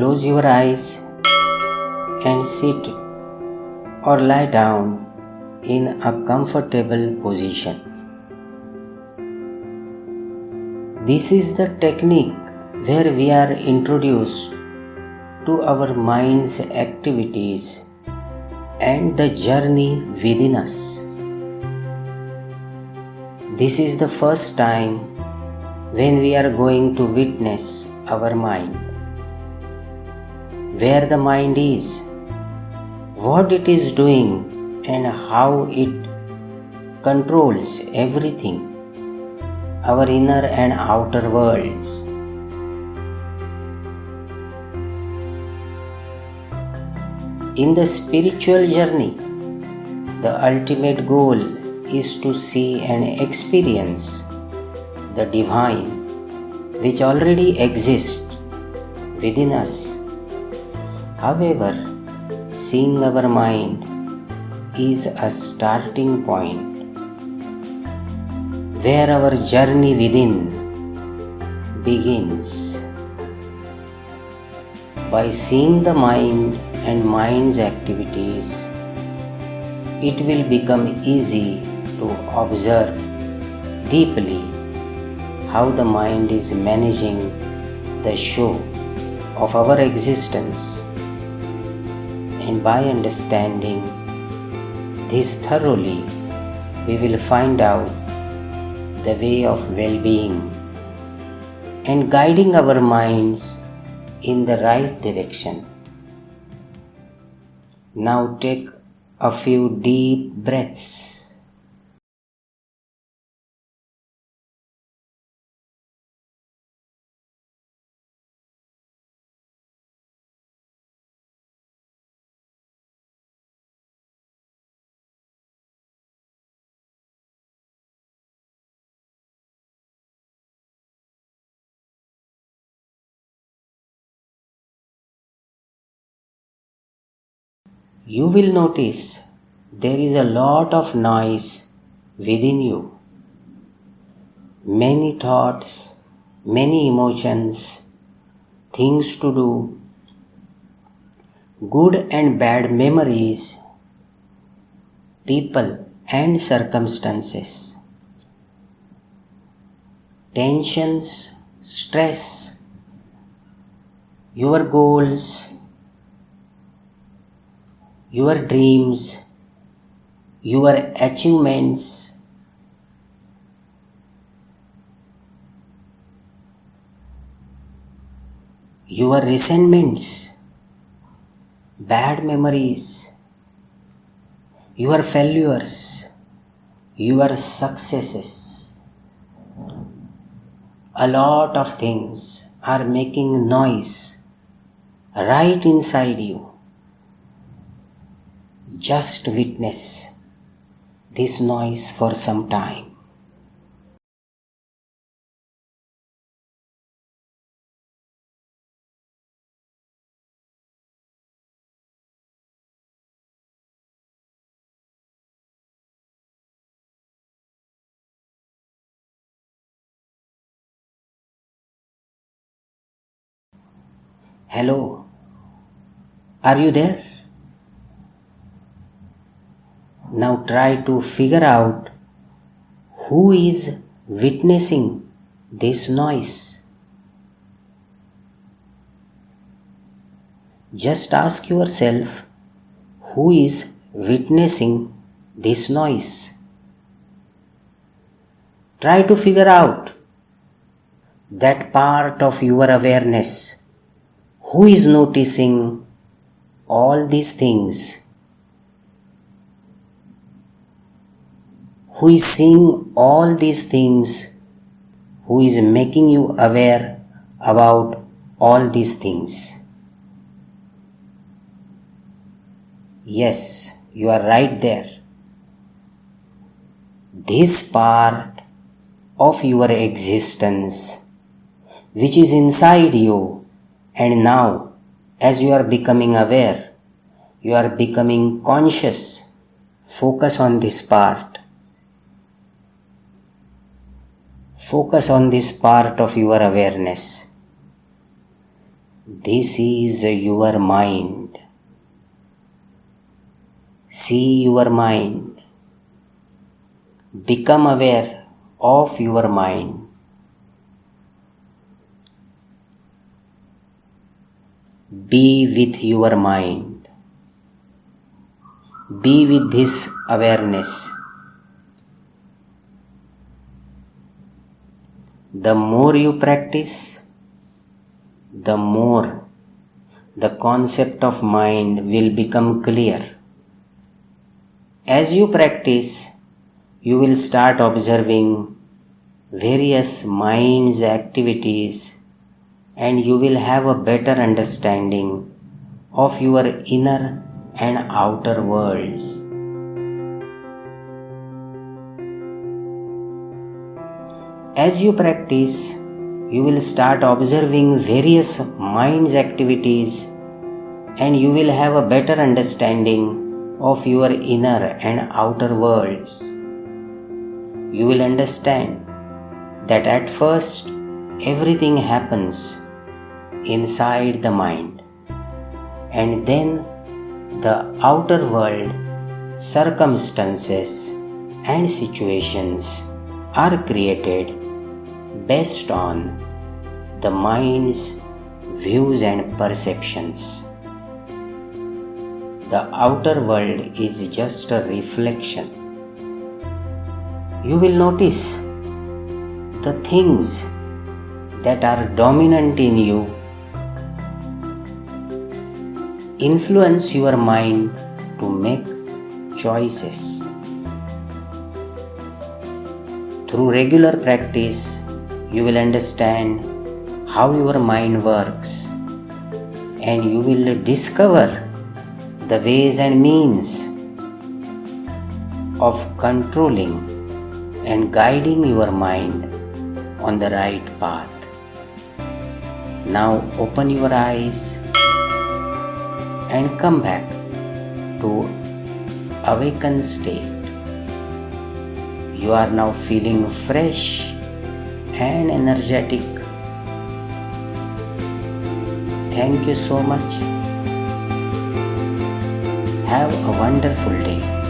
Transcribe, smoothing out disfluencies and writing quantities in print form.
close your eyes and sit or lie down in a comfortable position. This is the technique where we are introduced to our mind's activities and the journey within us. This is the first time when we are going to witness our mind. Where the mind is, what it is doing, and how it controls everything, our inner and outer worlds. In the spiritual journey, the ultimate goal is to see and experience the divine which already exists within us. However, seeing our mind is a starting point where our journey within begins. By seeing the mind and mind's activities, it will become easy to observe deeply how the mind is managing the show of our existence. And by understanding this thoroughly, we will find out the way of well-being and guiding our minds in the right direction. Now take a few deep breaths. You will notice there is a lot of noise within you. Many thoughts, many emotions, things to do, good and bad memories, people and circumstances, tensions, stress, your goals, your dreams, your achievements, your resentments, bad memories, your failures, your successes. A lot of things are making noise right inside you. Just witness this noise for some time. Hello, are you there? Now try to figure out who is witnessing this noise. Just ask yourself, who is witnessing this noise? Try to figure out that part of your awareness who is noticing all these things, who is seeing all these things, who is making you aware about all these things. Yes, you are right there. This part of your existence which is inside you, and now as you are becoming aware, you are becoming conscious. Focus on this part. Focus on this part of your awareness. This is your mind. See your mind. Become aware of your mind. Be with your mind. Be with this awareness. The more you practice, the more the concept of mind will become clear. As you practice, you will start observing various mind's activities, and you will have a better understanding of your inner and outer worlds. As you practice, you will start observing various mind's activities, and you will have a better understanding of your inner and outer worlds. You will understand that at first everything happens inside the mind, and then the outer world, circumstances and situations are created based on the mind's views and perceptions. The outer world is just a reflection. You will notice the things that are dominant in you influence your mind to make choices. Through regular practice, you will understand how your mind works, and you will discover the ways and means of controlling and guiding your mind on the right path. Now open your eyes and come back to awakened state. You are now feeling fresh and energetic. Thank you so much. Have a wonderful day.